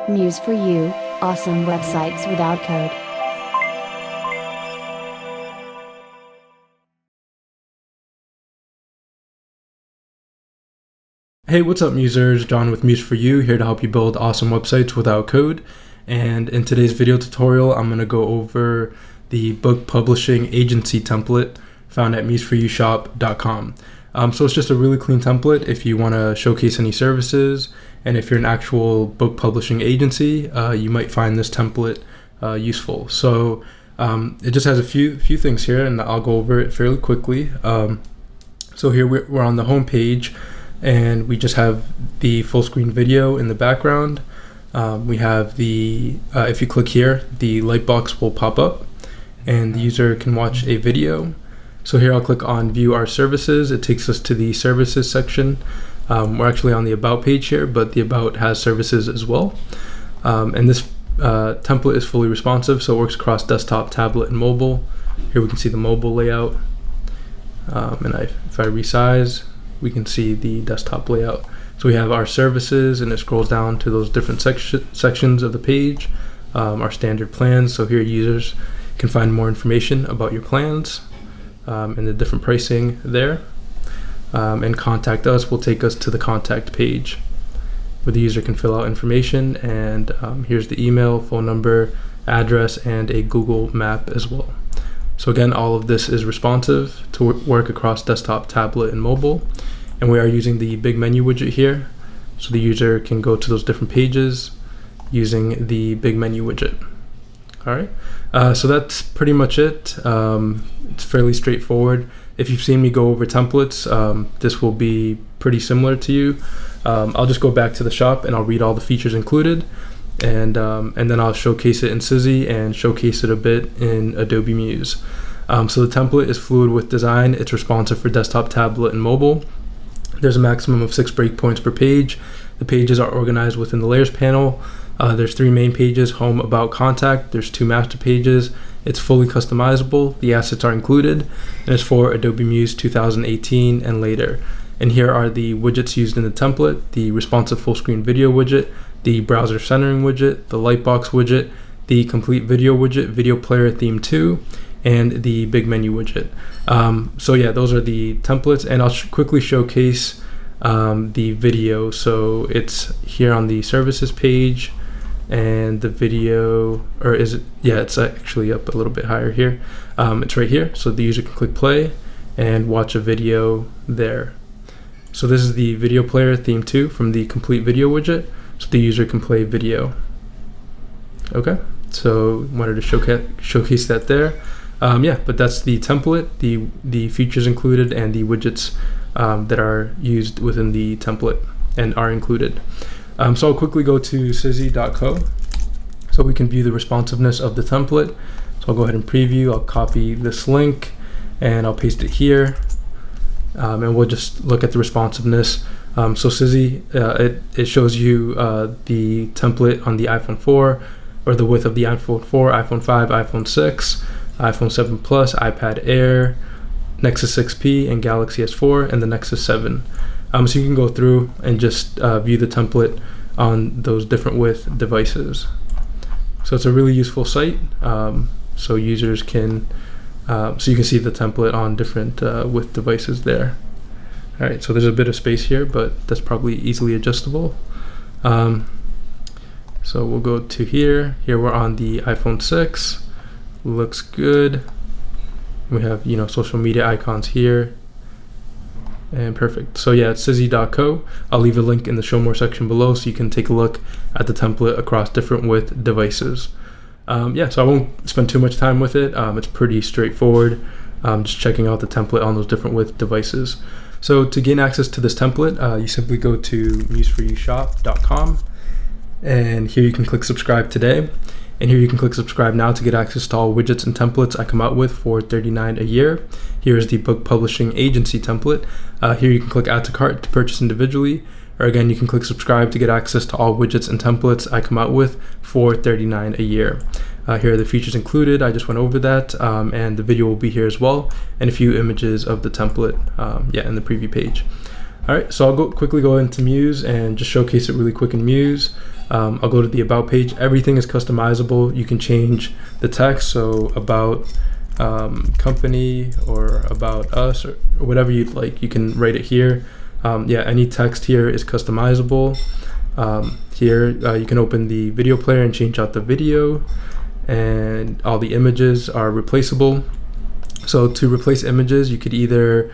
Muse for you, awesome websites without code. Hey, what's up users? John with Muse for you, here to help you build awesome websites without code. And in today's video tutorial, I'm going to go over the book publishing agency template found at museforyoushop.com. So it's just a really clean template if you want to showcase any services, and if you're an actual book publishing agency, you might find this template useful. So it just has a few things here, and I'll go over it fairly quickly. So here we're on the home page, and we just have the full screen video in the background. We have the, if you click here, the light box will pop up and the user can watch a video. So here I'll click on view our services. It takes us to the services section. We're actually on the about page here, but the about has services as well. And this template is fully responsive, so it works across desktop, tablet, and mobile. Here we can see the mobile layout. And if I resize, we can see the desktop layout. So we have our services, and it scrolls down to those different sections of the page. Our standard plans, so here users can find more information about your plans and the different pricing there. And contact us will take us to the contact page where the user can fill out information, and here's the email, phone number, address, and a Google map as well. So again, all of this is responsive to work across desktop, tablet, and mobile. And we are using the big menu widget here, so the user can go to those different pages using the big menu widget. All right, so that's pretty much it. It's fairly straightforward. If you've seen me go over templates, this will be pretty similar to you. I'll just go back to the shop and I'll read all the features included, and then I'll showcase it in Sizzy and showcase it a bit in Adobe Muse. So the template is fluid with design. It's responsive for desktop, tablet, and mobile. There's a maximum of 6 breakpoints per page. The pages are organized within the layers panel. There's 3 main pages, home, about, contact. There's 2 master pages. It's fully customizable. The assets are included, and it's for Adobe Muse 2018 and later. And here are the widgets used in the template: the responsive full screen video widget, the browser centering widget, the lightbox widget, the complete video widget, video player theme 2, and the big menu widget. So yeah, those are the templates, and I'll quickly showcase the video. So it's here on the services page, and the video, or is it? Yeah, it's actually up a little bit higher here. It's right here, so the user can click play and watch a video there. So this is the video player theme 2 from the complete video widget, so the user can play video. Okay, so wanted to showcase that there. Yeah, but that's the template, the features included, and the widgets that are used within the template and are included. So I'll quickly go to sizzy.co so we can view the responsiveness of the template. So I'll go ahead and preview. I'll copy this link and I'll paste it here, and we'll just look at the responsiveness. So Sizzy, it shows you the template on the iPhone 4, or the width of the iPhone 4, iPhone 5, iPhone 6, iPhone 7 Plus, iPad Air, Nexus 6P, and Galaxy S4, and the Nexus 7. So you can go through and just view the template on those different width devices. So it's a really useful site. So users can, so you can see the template on different width devices there. All right, so there's a bit of space here, but that's probably easily adjustable. So we'll go to here. Here we're on the iPhone 6. Looks good. We have, social media icons here, and perfect. So yeah, it's sizzy.co. I'll leave a link in the show more section below so you can take a look at the template across different width devices. Yeah, so I won't spend too much time with it. It's pretty straightforward. Just checking out the template on those different width devices. So to gain access to this template, you simply go to museforyoushop.com, and here you can click subscribe today. And here you can click subscribe now to get access to all widgets and templates I come out with for $39 a year. Here is the book publishing agency template. Here you can click add to cart to purchase individually, or again, you can click subscribe to get access to all widgets and templates I come out with for $39 a year. Here are the features included. I just went over that, and the video will be here as well, and a few images of the template, in the preview page. All right, so I'll quickly go into Muse and just showcase it really quick in Muse. I'll go to the About page. Everything is customizable. You can change the text, so about company or about us or whatever you'd like. You can write it here. Yeah, any text here is customizable. Here you can open the video player and change out the video, and all the images are replaceable. So to replace images, you could either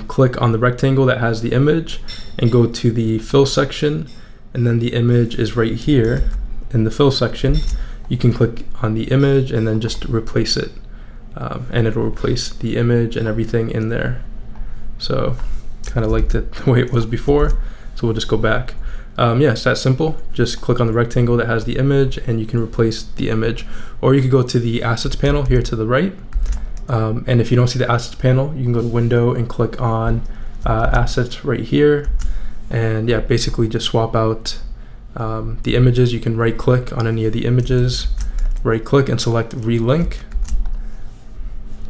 click on the rectangle that has the image and go to the fill section, and then the image is right here in the fill section. You can click on the image and then just replace it, and it'll replace the image and everything in there. So kind of like the way it was before. So we'll just go back. Yeah, it's that simple. Just click on the rectangle that has the image and you can replace the image. Or you could go to the assets panel here to the right. And if you don't see the assets panel, you can go to window and click on assets right here. And yeah, basically just swap out the images. You can right click on any of the images, right click and select relink,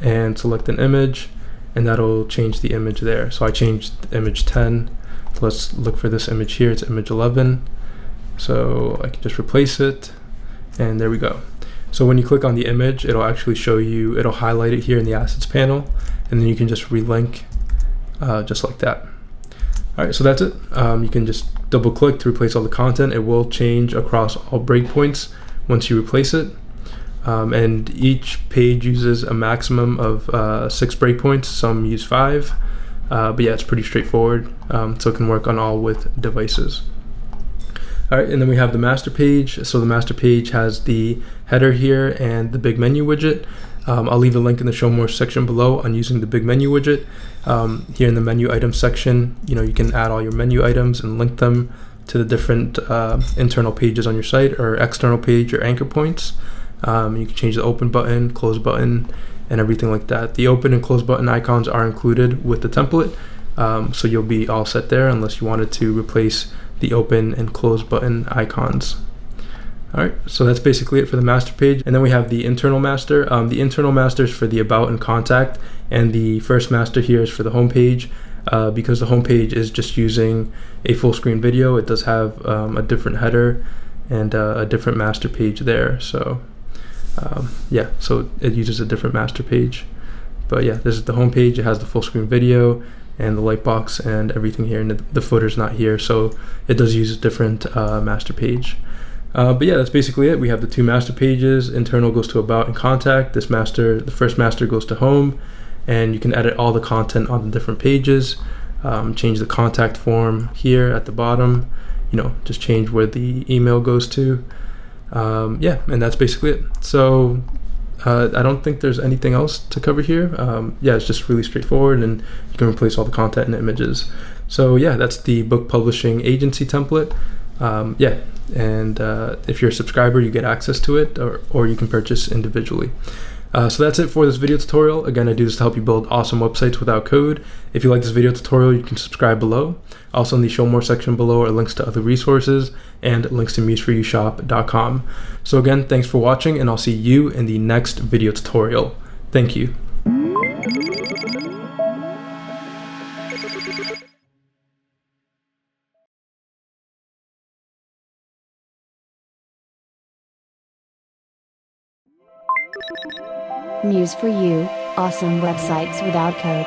and select an image, and that'll change the image there. So I changed image 10. So let's look for this image here. It's image 11. So I can just replace it, and there we go. So when you click on the image, it'll actually show you, it'll highlight it here in the assets panel, and then you can just relink just like that. All right, so that's it. You can just double click to replace all the content. It will change across all breakpoints once you replace it. And each page uses a maximum of 6 breakpoints. Some use 5, but yeah, it's pretty straightforward. So it can work on all with devices. All right, and then we have the master page. So the master page has the header here and the big menu widget. I'll leave a link in the show more section below on using the big menu widget. Here in the menu items section, you can add all your menu items and link them to the different internal pages on your site or external page or anchor points. You can change the open button, close button, and everything like that. The open and close button icons are included with the template, so you'll be all set there unless you wanted to replace the open and close button icons. All right, so that's basically it for the master page. And then we have the internal master. The internal master is for the about and contact, and the first master here is for the home page. Because the home page is just using a full screen video, it does have a different header and a different master page there. So yeah, so it uses a different master page. But yeah, this is the home page. It has the full screen video and the lightbox and everything here, and the footer's not here, so it does use a different master page. But yeah, that's basically it. We have the 2 master pages. Internal goes to about and contact. The first master goes to home, and you can edit all the content on the different pages. Change the contact form here at the bottom. Just change where the email goes to. Yeah, and that's basically it. So I don't think there's anything else to cover here. Yeah, it's just really straightforward, and you can replace all the content and images. So yeah, that's the book publishing agency template. Yeah, and if you're a subscriber, you get access to it, or you can purchase individually. So that's it for this video tutorial. Again, I do this to help you build awesome websites without code. If you like this video tutorial, you can subscribe below. Also in the show more section below are links to other resources and links to museforyoushop.com. So again, thanks for watching, and I'll see you in the next video tutorial. Thank you. Muse for You, awesome websites without code.